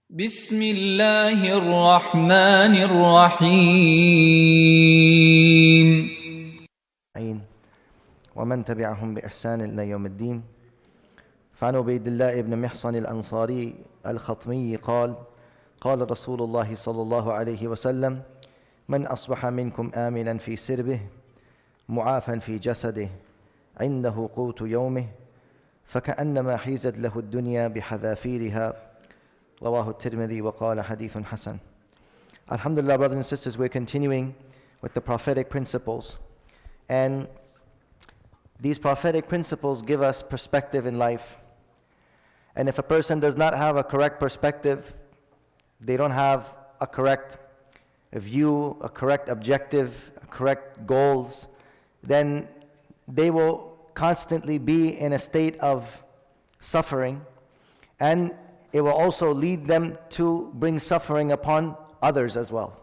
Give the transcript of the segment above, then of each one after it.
بسم الله الرحمن الرحيم ومن تبعهم بإحسان إلى يوم الدين. فعن عبيد الله بن محصن الأنصاري الخطمي قال قال رسول الله صلى الله عليه وسلم: من أصبح منكم آمنا في سربه معافا في جسده عنده قوت يومه فكأنما حيزت له الدنيا بحذافيرها. رواه الترمذي وقال حديث حسن. Alhamdulillah, brothers and sisters, we're continuing with the prophetic principles, and these prophetic principles give us perspective in life. And if a person does not have a correct perspective, they don't have a correct view, a correct objective, correct goals, then they will constantly be in a state of suffering, and it will also lead them to bring suffering upon others as well.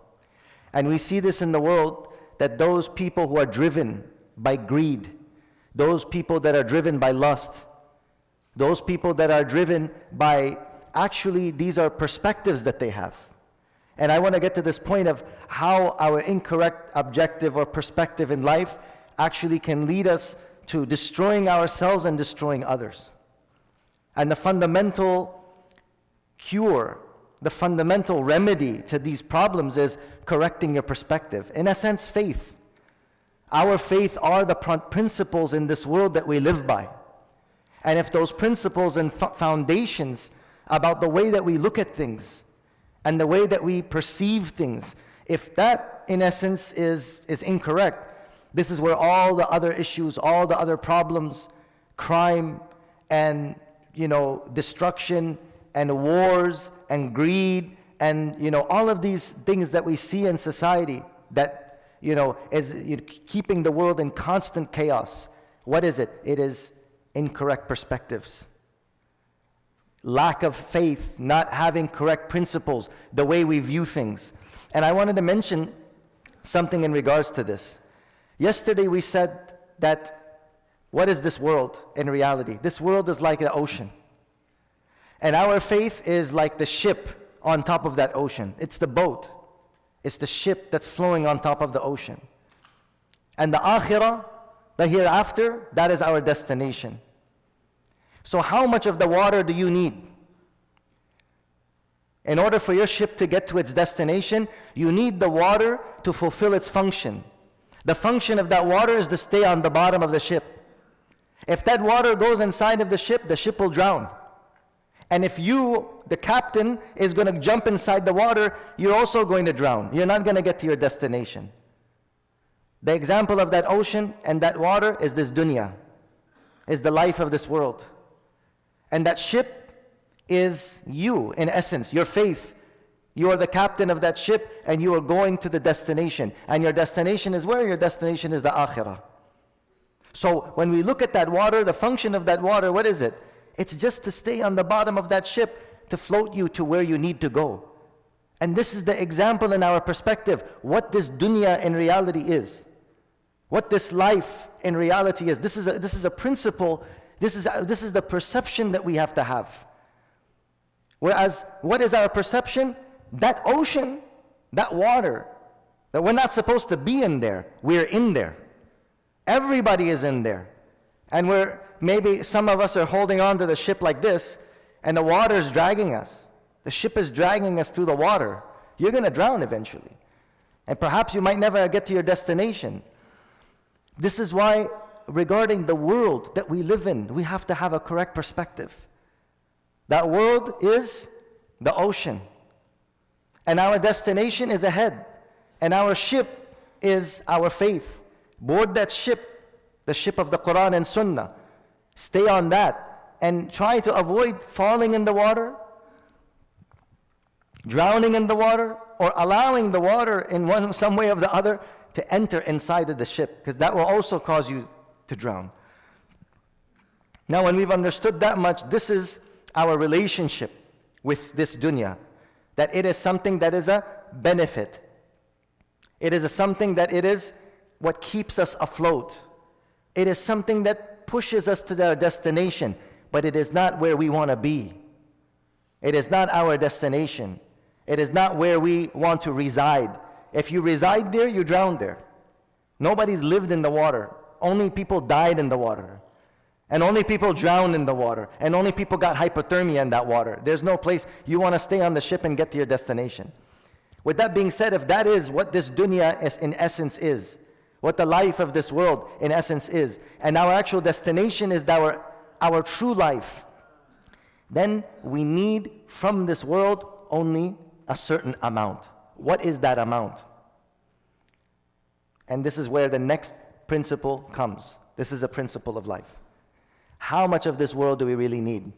And we see this in the world, that those people who are driven by greed, those people that are driven by lust, those people that are driven by, actually these are perspectives that they have. And I want to get to this point of how our incorrect objective or perspective in life actually can lead us to destroying ourselves and destroying others. And the fundamental cure, the fundamental remedy to these problems is correcting your perspective. In a sense, faith. Our faith are the principles in this world that we live by. And if those principles and foundations about the way that we look at things and the way that we perceive things, if that in essence is incorrect, this is where all the other issues, all the other problems, crime and destruction and wars and greed and all of these things that we see in society that is keeping the world in constant chaos. What is it? It is incorrect perspectives, lack of faith, not having correct principles, the way we view things. And I wanted to mention something in regards to this. Yesterday we said that what is this world in reality? This world is like the ocean. And our faith is like the ship on top of that ocean. It's the boat. It's the ship that's flowing on top of the ocean. And the akhirah, the hereafter, that is our destination. So how much of the water do you need? In order for your ship to get to its destination, you need the water to fulfill its function. The function of that water is to stay on the bottom of the ship. If that water goes inside of the ship will drown. And if you, the captain, is going to jump inside the water, you're also going to drown. You're not going to get to your destination. The example of that ocean and that water is this dunya, is the life of this world. And that ship is you, in essence, your faith. You are the captain of that ship and you are going to the destination. And your destination is where? Your destination is the akhirah. So when we look at that water, the function of that water, what is it? It's just to stay on the bottom of that ship, to float you to where you need to go. And this is the example in our perspective, what this dunya in reality is. What this life in reality is. This is a principle, this is the perception that we have to have. Whereas, what is our perception? That ocean, that water, that we're not supposed to be in there, we're in there. Everybody is in there. And maybe some of us are holding on to the ship like this, and the water is dragging us. The ship is dragging us through the water. You're going to drown eventually. And perhaps you might never get to your destination. This is why, regarding the world that we live in, we have to have a correct perspective. That world is the ocean. And our destination is ahead. And our ship is our faith. Board that ship, the ship of the Quran and Sunnah. Stay on that and try to avoid falling in the water, drowning in the water, or allowing the water in some way or the other to enter inside of the ship, because that will also cause you to drown. Now when we've understood that much, this is our relationship with this dunya, that it is something that is a benefit. It is something that it is what keeps us afloat. It is something that pushes us to our destination, but it is not where we want to be. It is not our destination. It is not where we want to reside. If you reside there, you drown there. Nobody's lived in the water. Only people died in the water. And only people drowned in the water. And only people got hypothermia in that water. There's no place you want to stay on the ship and get to your destination. With that being said, if that is what this dunya in essence is, what the life of this world in essence is, and our actual destination is our true life, then we need from this world only a certain amount. What is that amount? And this is where the next principle comes. This is a principle of life. How much of this world do we really need?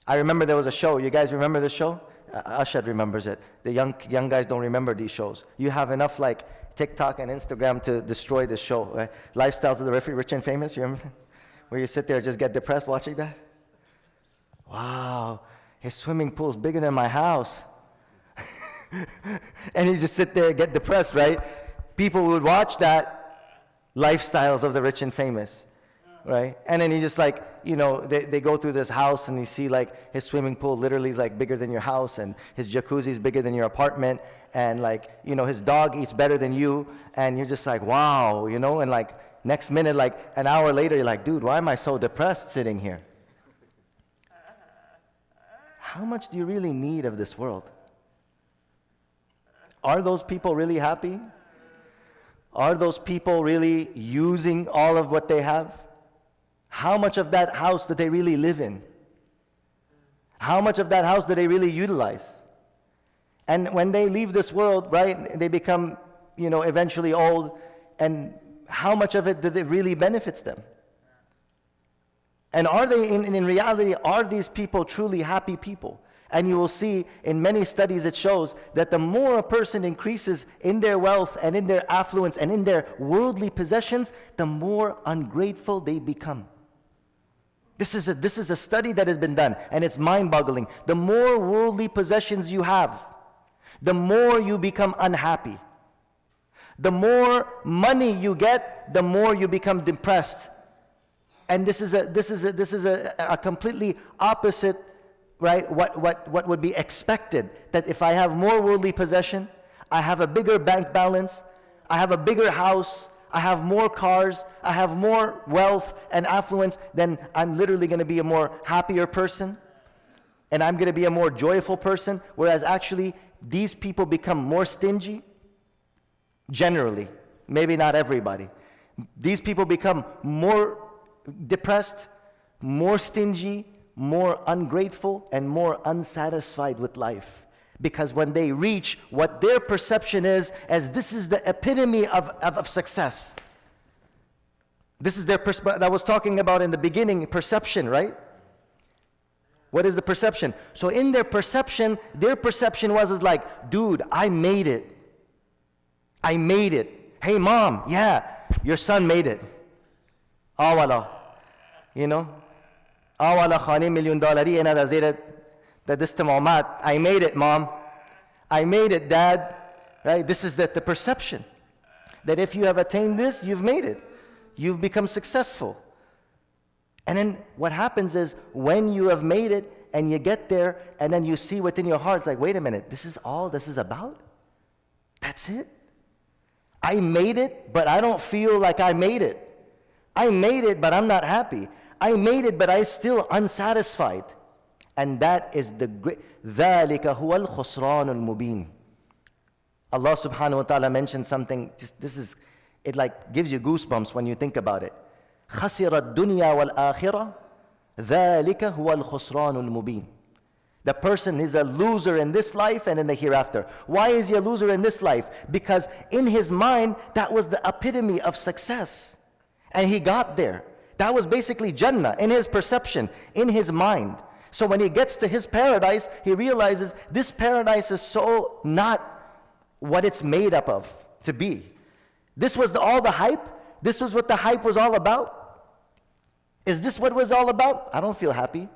I remember there was a show. You guys remember this show? Ashad remembers it. The young guys don't remember these shows. You have enough like TikTok and Instagram to destroy this show. Right? Lifestyles of the Rich and Famous. You remember? Where you sit there and just get depressed watching that? Wow, his swimming pool's bigger than my house. And you just sit there and get depressed, right? People would watch that, Lifestyles of the Rich and Famous, right? And then you just like, they go through this house and you see like his swimming pool literally is like bigger than your house, and his jacuzzi is bigger than your apartment, and like, his dog eats better than you, and you're just like, wow, and like next minute, like an hour later, you're like, dude, why am I so depressed sitting here? How much do you really need of this world? Are those people really happy? Are those people really using all of what they have? How much of that house do they really live in? How much of that house do they really utilize? And when they leave this world, right, they become, eventually old, and how much of it does it really benefits them? And are they, in reality, are these people truly happy people? And you will see in many studies it shows that the more a person increases in their wealth and in their affluence and in their worldly possessions, the more ungrateful they become. This is a study that has been done, and it's mind-boggling. The more worldly possessions you have, the more you become unhappy. The more money you get, the more you become depressed. And this is a completely opposite, right? What would be expected, that if I have more worldly possession, I have a bigger bank balance, I have a bigger house, I have more cars, I have more wealth and affluence, then I'm literally going to be a more happier person, and I'm going to be a more joyful person. Whereas actually these people become more stingy. Generally, maybe not everybody. These people become more depressed, more stingy, more ungrateful, and more unsatisfied with life. Because when they reach what their perception is, as this is the epitome of success. This is their perspective. I was talking about in the beginning, perception, right? What is the perception? So in their perception was like, dude, I made it. I made it. Hey mom, yeah, your son made it. Awala. Awala khani $1 million ena da zira da distamaumat. I made it, mom. I made it, dad. Right? This is the perception. That if you have attained this, you've made it. You've become successful. And then what happens is, when you have made it and you get there, and then you see within your heart, like, wait a minute, this is all this is about? That's it? I made it, but I don't feel like I made it. I made it, but I'm not happy. I made it, but I'm still unsatisfied. And that is the great, ذَلِكَ هُوَ الْخُسْرَانُ الْمُبِينُ. Allah subhanahu wa ta'ala mentioned something, it like gives you goosebumps when you think about it. خَسِرَ الدُّنْيَا وَالْآخِرَةِ ذَلِكَ هُوَ الْخُسْرَانُ الْمُبِينُ. The person is a loser in this life and in the hereafter. Why is he a loser in this life? Because in his mind, that was the epitome of success. And he got there. That was basically Jannah in his perception, in his mind. So when he gets to his paradise, he realizes this paradise is so not what it's made up of to be. This was all the hype. This was what the hype was all about. Is this what it was all about? I don't feel happy.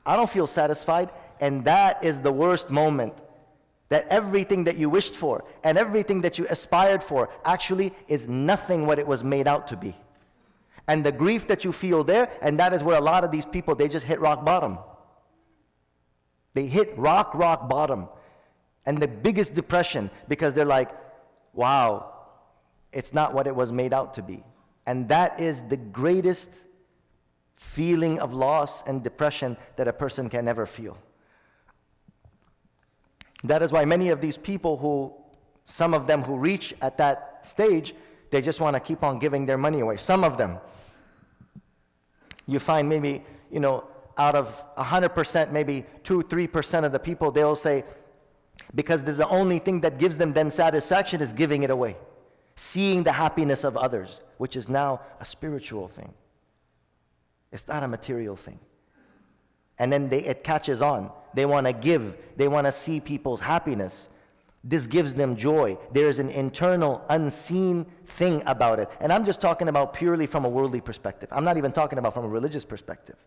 I don't feel satisfied. And that is the worst moment. That everything that you wished for and everything that you aspired for actually is nothing what it was made out to be. And the grief that you feel there, and that is where a lot of these people, they just hit rock bottom. They hit rock bottom and the biggest depression because they're like, wow, it's not what it was made out to be. And that is the greatest feeling of loss and depression that a person can ever feel. That is why many of these people who, some of them who reach at that stage, they just want to keep on giving their money away. Some of them. You find maybe, out of 100%, maybe 2-3% of the people, they'll say, because there's the only thing that gives them then satisfaction is giving it away. Seeing the happiness of others, which is now a spiritual thing. It's not a material thing. And then it catches on. They want to give. They want to see people's happiness. This gives them joy. There's an internal, unseen thing about it. And I'm just talking about purely from a worldly perspective. I'm not even talking about from a religious perspective.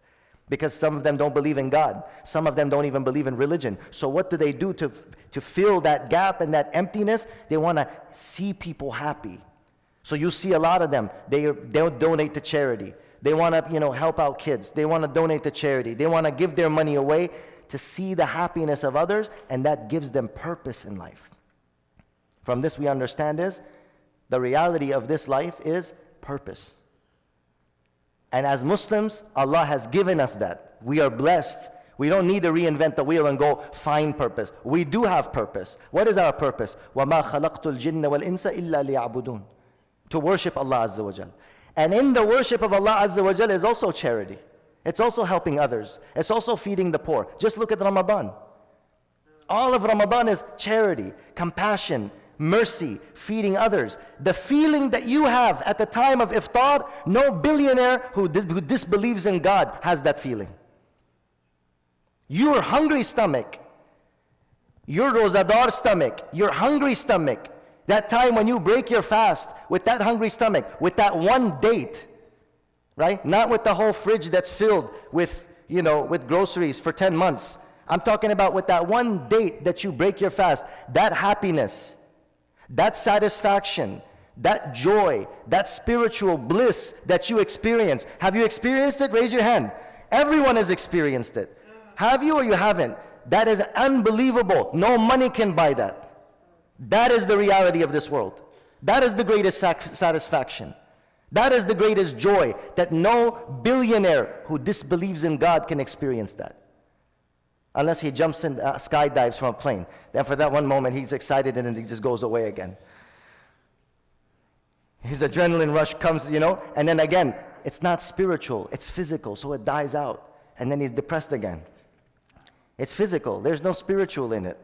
Because some of them don't believe in God. Some of them don't even believe in religion. So what do they do to fill that gap and that emptiness? They want to see people happy. So you see a lot of them, they'll donate to charity. They want to, help out kids. They want to donate to charity. They want to give their money away to see the happiness of others, and that gives them purpose in life. From this we understand is, the reality of this life is purpose. And as Muslims, Allah has given us that. We are blessed. We don't need to reinvent the wheel and go find purpose. We do have purpose. What is our purpose? وَمَا خَلَقْتُ الْجِنَّ وَالْإِنسَ إِلَّا لِيَعْبُدُونَ. To worship Allah Azza wa Jal. And in the worship of Allah Azza wa Jal is also charity. It's also helping others. It's also feeding the poor. Just look at Ramadan. All of Ramadan is charity, compassion, mercy, feeding others. The feeling that you have at the time of iftar, no billionaire who disbelieves in God has that feeling. Your hungry stomach, your rozadar stomach, your hungry stomach, that time when you break your fast with that hungry stomach, with that one date, right? Not with the whole fridge that's filled with, with groceries for 10 months. I'm talking about with that one date that you break your fast, that happiness, that satisfaction, that joy, that spiritual bliss that you experience. Have you experienced it? Raise your hand. Everyone has experienced it. Have you or you haven't? That is unbelievable. No money can buy that. That is the reality of this world. That is the greatest satisfaction. That is the greatest joy, that no billionaire who disbelieves in God can experience that. Unless he jumps in, skydives from a plane. Then for that one moment he's excited and then he just goes away again. His adrenaline rush comes, and then again, it's not spiritual, it's physical, so it dies out. And then he's depressed again. It's physical, there's no spiritual in it.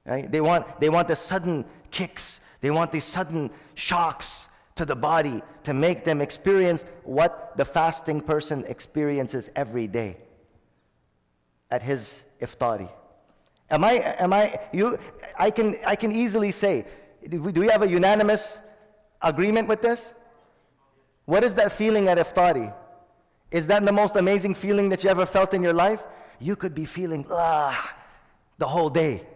Right? They want the sudden kicks, they want these sudden shocks to the body to make them experience what the fasting person experiences every day at his iftari. I can easily say, do we have a unanimous agreement with this? What is that feeling at iftari? Is that the most amazing feeling that you ever felt in your life? You could be feeling the whole day.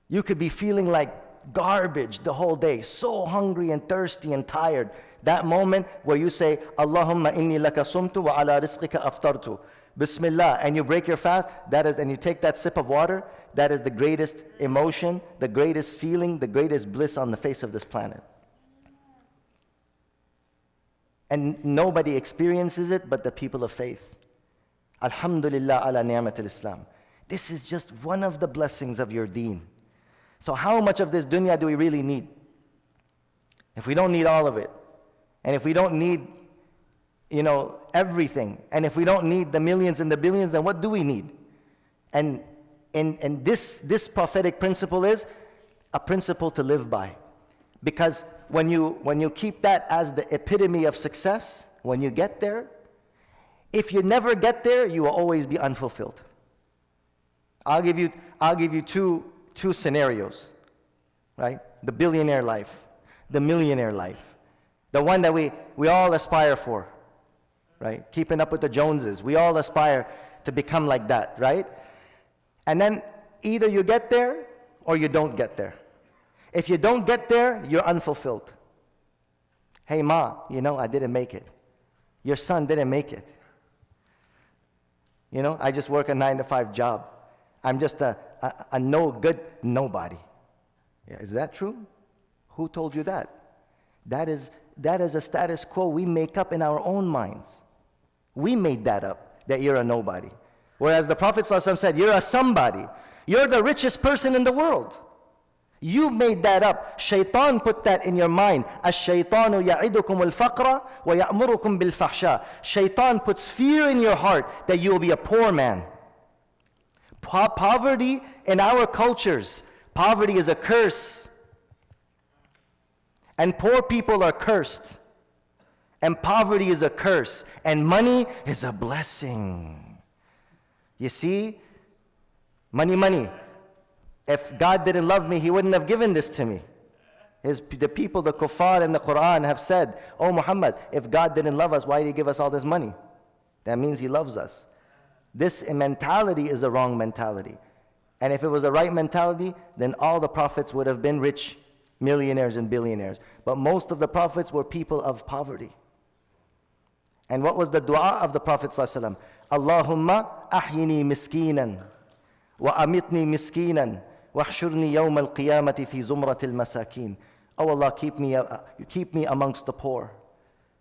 You could be feeling like garbage the whole day, so hungry and thirsty and tired. That moment where you say, Allahumma inni laka sumtu wa ala rizqika aftartu. Bismillah, and you break your fast, and you take that sip of water, that is the greatest emotion, the greatest feeling, the greatest bliss on the face of this planet. And nobody experiences it but the people of faith. Alhamdulillah ala ni'mat al-Islam. This is just one of the blessings of your deen. So how much of this dunya do we really need? If we don't need all of it, and if we don't need, everything, and if we don't need the millions and the billions, then what do we need? And this prophetic principle is a principle to live by. Because when you keep that as the epitome of success, when you get there, if you never get there, you will always be unfulfilled. I'll give you two scenarios, right? The billionaire life, the millionaire life, the one that we all aspire for, right? Keeping up with the Joneses. We all aspire to become like that, right? And then either you get there or you don't get there. If you don't get there, you're unfulfilled. Hey ma, I didn't make it. Your son didn't make it. I just work a 9-to-5 job. I'm just a no good nobody. Yeah, is that true? Who told you that? That is a status quo we make up in our own minds. We made that up, that you're a nobody. Whereas the Prophet ﷺ said, you're a somebody. You're the richest person in the world. You made that up. Shaitan put that in your mind. الشيطان يعدكم الفقر ويأمركم بالفحشاء. Shaitan puts fear in your heart that you will be a poor man. Poverty in our cultures, poverty is a curse. And poor people are cursed. And poverty is a curse. And money is a blessing. You see? Money. If God didn't love me, He wouldn't have given this to me. The people, the kuffar in the Quran have said, oh Muhammad, if God didn't love us, why did He give us all this money? That means He loves us. This mentality is the wrong mentality. And if it was the right mentality, then all the prophets would have been rich, millionaires and billionaires. But most of the prophets were people of poverty. And what was the dua of the Prophet ﷺ? Allahumma ahyini miskinan wa amitni miskinan wa ahshurni yawm al-qiyamati fi zumratil masakin. Oh Allah, keep me amongst the poor,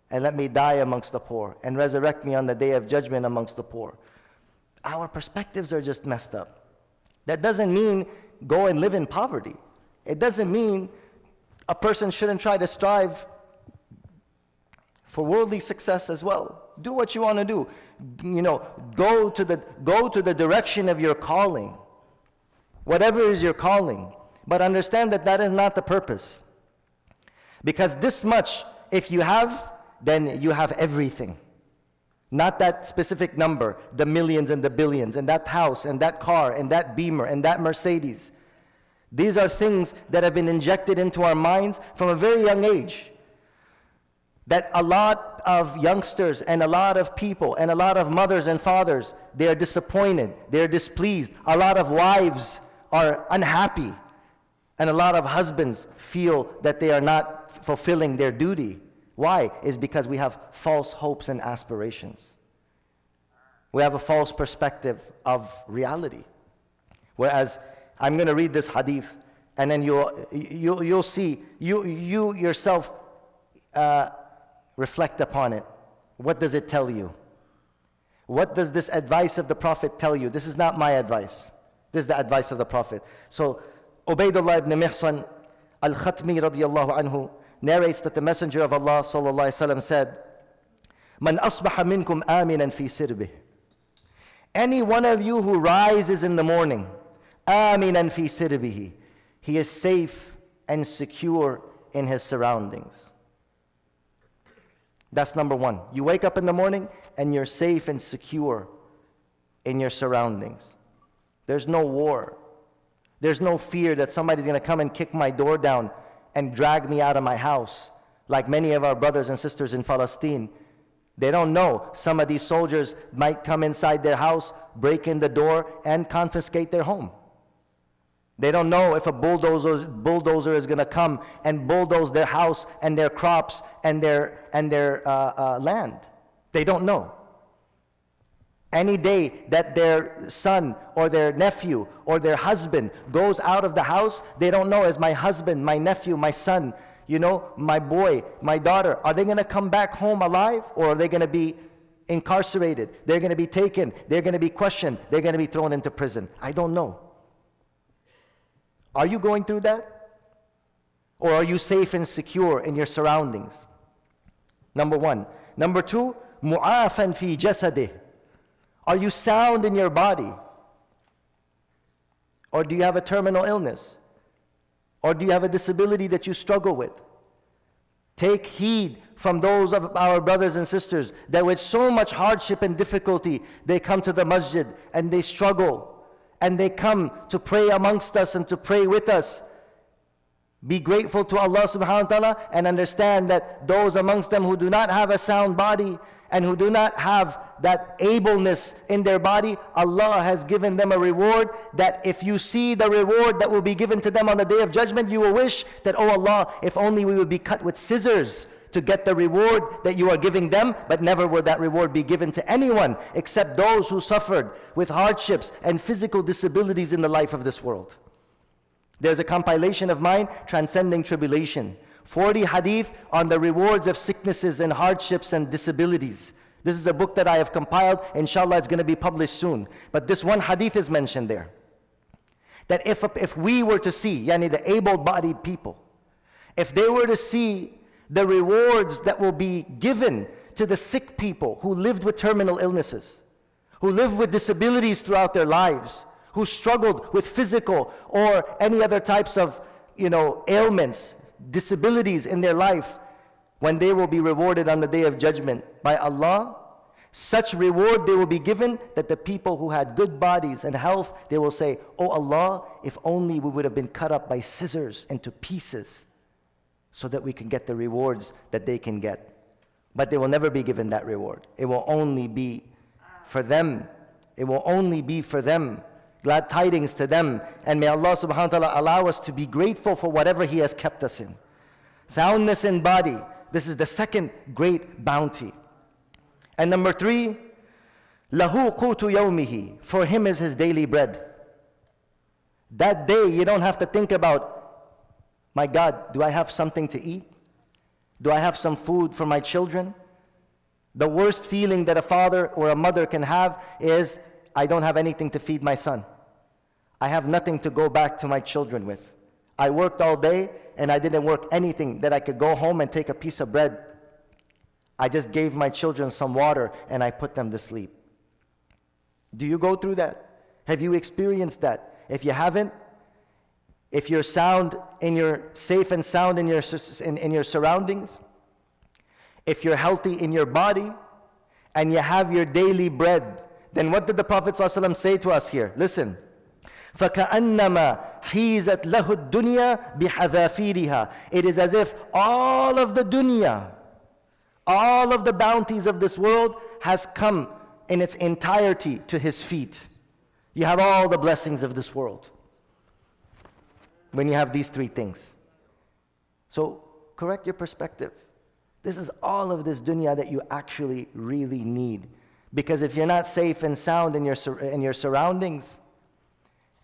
and let me die amongst the poor, and resurrect me on the day of judgment amongst the poor. Our perspectives are just messed up. That doesn't mean go and live in poverty. It doesn't mean a person shouldn't try to strive for worldly success as well. Do what you want to do. Go to the direction of your calling. Whatever is your calling. But understand that that is not the purpose. Because this much, if you have, then you have everything. Not that specific number, the millions and the billions, and that house, and that car, and that Beamer, and that Mercedes. These are things that have been injected into our minds from a very young age. That a lot of youngsters and a lot of people and a lot of mothers and fathers, they are disappointed, they are displeased. A lot of wives are unhappy. And a lot of husbands feel that they are not fulfilling their duty. Why? Is because we have false hopes and aspirations. We have a false perspective of reality. Whereas, I'm going to read this hadith, and then you'll see, you yourself reflect upon it. What does it tell you? What does this advice of the Prophet tell you? This is not my advice. This is the advice of the Prophet. So, Ubaydullah ibn Mihsan al-Khatmi radiyallahu anhu narrates that the Messenger of Allah sallallahu alaihi wasallam said, "Man asbaha minkum aminan fi sirbih." Any one of you who rises in the morning, aminan fi sirbihi, he is safe and secure in his surroundings. That's number one. You wake up in the morning and you're safe and secure in your surroundings. There's no war. There's no fear that somebody's going to come and kick my door down and drag me out of my house, like many of our brothers and sisters in Palestine. They don't know. Some of these soldiers might come inside their house, break in the door, and confiscate their home. They don't know if a bulldozer is going to come and bulldoze their house and their crops and their land. They don't know. Any day that their son or their nephew or their husband goes out of the house, they don't know, is my husband, my nephew, my son, my boy, my daughter, are they going to come back home alive, or are they going to be incarcerated? They're going to be taken, they're going to be questioned, they're going to be thrown into prison. I don't know. Are you going through that? Or are you safe and secure in your surroundings? Number one. Number two, mu'afan fi jasadih. Are you sound in your body? Or do you have a terminal illness? Or do you have a disability that you struggle with? Take heed from those of our brothers and sisters that with so much hardship and difficulty, they come to the masjid and they struggle. And they come to pray amongst us and to pray with us. Be grateful to Allah subhanahu wa ta'ala and understand that those amongst them who do not have a sound body and who do not have that ableness in their body, Allah has given them a reward that if you see the reward that will be given to them on the Day of Judgment, you will wish that, oh Allah, if only we would be cut with scissors to get the reward that you are giving them, but never will that reward be given to anyone except those who suffered with hardships and physical disabilities in the life of this world. There's a compilation of mine, Transcending Tribulation. 40 hadith on the rewards of sicknesses and hardships and disabilities. This is a book that I have compiled. Inshallah, it's going to be published soon. But this one hadith is mentioned there. That if we were to see, yani the able-bodied people, if they were to see the rewards that will be given to the sick people who lived with terminal illnesses, who lived with disabilities throughout their lives, who struggled with physical or any other types of, ailments, disabilities in their life, when they will be rewarded on the Day of Judgment by Allah, such reward they will be given that the people who had good bodies and health, they will say, "Oh Allah, if only we would have been cut up by scissors into pieces so that we can get the rewards that they can get." But they will never be given that reward. It will only be for them. It will only be for them. Glad tidings to them. And may Allah subhanahu wa ta'ala allow us to be grateful for whatever He has kept us in. Soundness in body. This is the second great bounty. And number 3, lahu qutu yawmihi. For him is his daily bread. That day you don't have to think about, my God, do I have something to eat? Do I have some food for my children? The worst feeling that a father or a mother can have is, I don't have anything to feed my son. I have nothing to go back to my children with. I worked all day and I didn't work anything that I could go home and take a piece of bread. I just gave my children some water and I put them to sleep. Do you go through that? Have you experienced that? If you haven't, if you're safe and sound in your surroundings, if you're healthy in your body, and you have your daily bread, then what did the Prophet ﷺ say to us here? Listen. فَكَأَنَّمَا حِيزَتْ لَهُ الدُّنْيَا بِحَذَافِيرِهَا. It is as if all of the dunya, all of the bounties of this world has come in its entirety to his feet. You have all the blessings of this world when you have these 3 things. So correct your perspective. This is all of this dunya that you actually really need. Because if you're not safe and sound in your surroundings,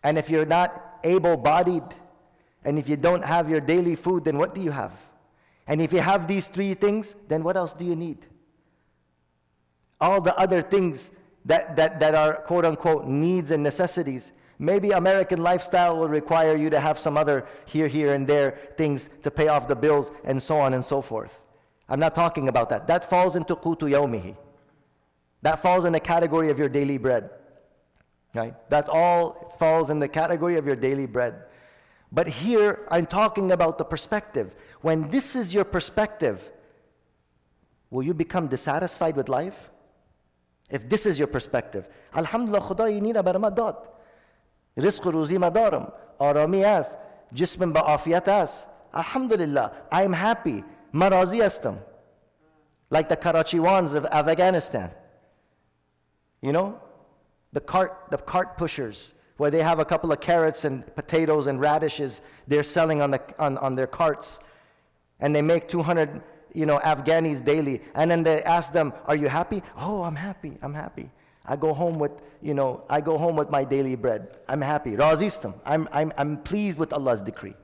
and if you're not able-bodied, and if you don't have your daily food, then what do you have? And if you have these 3 things, then what else do you need? All the other things that are quote-unquote needs and necessities. Maybe American lifestyle will require you to have some other here and there things to pay off the bills and so on and so forth. I'm not talking about that. That falls into qutu yawmihi. That falls in the category of your daily bread. Right? That all falls in the category of your daily bread. But here, I'm talking about the perspective. When this is your perspective, will you become dissatisfied with life? If this is your perspective, Alhamdulillah, Khudai nira barama dad. Rizq ruzi madaram. Arami as. Jism ba afiyat as. Alhamdulillah, I am happy. Marazi astam. Like the Karachiwans of Afghanistan. You know? The cart pushers, where they have a couple of carrots and potatoes and radishes they're selling on their carts, and they make 200 Afghanis daily, and then they ask them, "Are you happy?" "Oh, I'm happy. I go home with my daily bread. I'm happy. Razistam. I'm pleased with Allah's decree."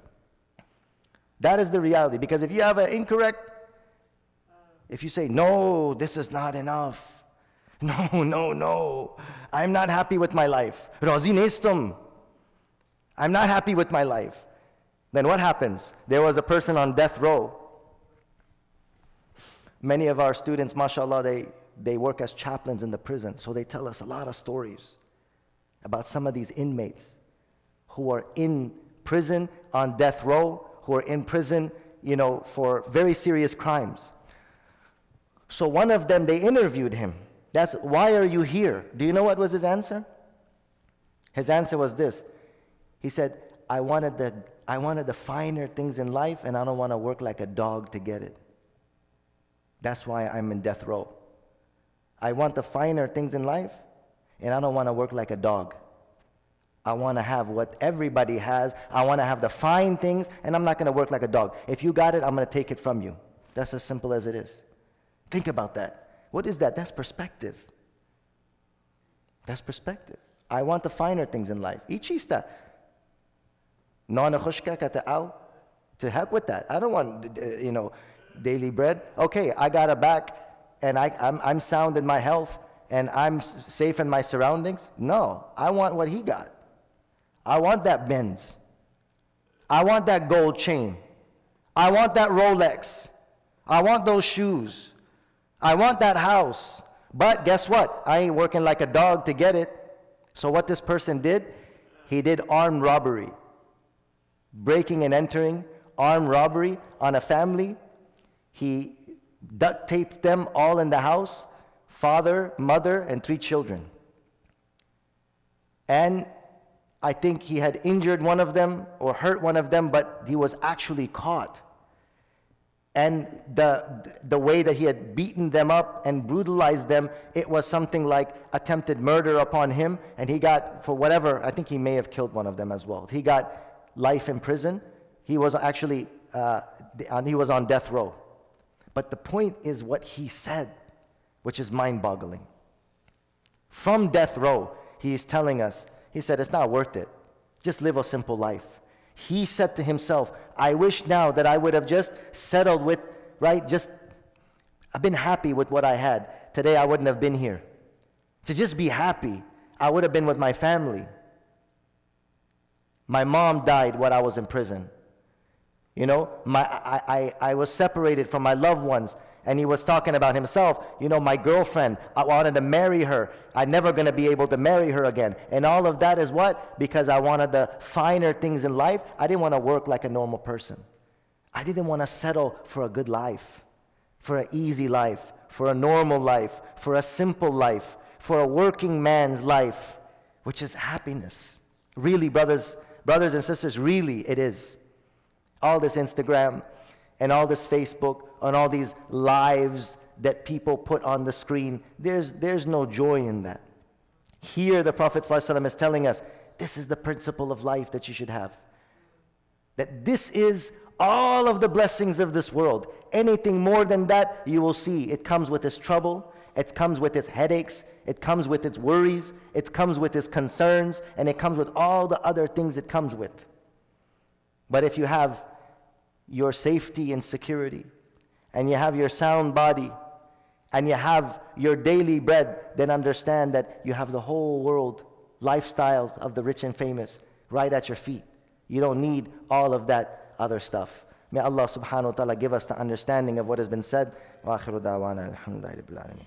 That is the reality. Because if you have an incorrect, if you say, "No, this is not enough. No, I'm not happy with my life. Razi nestum. I'm not happy with my life." Then what happens? There was a person on death row. Many of our students, mashallah, they work as chaplains in the prison, so they tell us a lot of stories about some of these inmates who are in prison on death row, who are in prison, for very serious crimes. So one of them, they interviewed him. That's, "Why are you here?" Do you know what was his answer? His answer was this. He said, I wanted the finer things in life, and I don't want to work like a dog to get it. That's why I'm in death row. I want the finer things in life, and I don't want to work like a dog. I want to have what everybody has. I want to have the fine things, and I'm not going to work like a dog. If you got it, I'm going to take it from you. That's as simple as it is. Think about that. What is that? That's perspective. That's perspective. I want the finer things in life. Ichista. Nana khushka kata'aw. To heck with that. I don't want, daily bread. Okay, I got a back and I'm sound in my health and I'm safe in my surroundings. No, I want what he got. I want that Benz. I want that gold chain. I want that Rolex. I want those shoes. I want that house. But guess what? I ain't working like a dog to get it. So what this person did, he did armed robbery. Breaking and entering, armed robbery on a family. He duct taped them all in the house, father, mother, and 3 children. And I think he had injured one of them or hurt one of them, but he was actually caught. And the way that he had beaten them up and brutalized them, it was something like attempted murder upon him, and he got, for whatever, I think he may have killed one of them as well. He got life in prison. He was actually, he was on death row. But the point is what he said, which is mind-boggling. From death row, he is telling us, he said, it's not worth it. Just live a simple life. He said to himself, I wish now that I would have just settled with, I've been happy with what I had. Today I wouldn't have been here. To just be happy, I would have been with my family. My mom died while I was in prison. I was separated from my loved ones. And he was talking about himself, my girlfriend, I wanted to marry her. I'm never going to be able to marry her again. And all of that is what? Because I wanted the finer things in life. I didn't want to work like a normal person. I didn't want to settle for a good life, for an easy life, for a normal life, for a simple life, for a working man's life, which is happiness. Really, brothers and sisters, really it is. All this Instagram and all this Facebook and all these lives that people put on the screen, there's no joy in that. Here the Prophet ﷺ is telling us, this is the principle of life that you should have. That this is all of the blessings of this world. Anything more than that, you will see it comes with its trouble, it comes with its headaches, it comes with its worries, it comes with its concerns, and it comes with all the other things it comes with. But if you have your safety and security, and you have your sound body, and you have your daily bread, then understand that you have the whole world, lifestyles of the rich and famous, right at your feet. You don't need all of that other stuff. May Allah subhanahu wa ta'ala give us the understanding of what has been said. Wa akhiru da'wana alhamdulillahi rabbil alamin.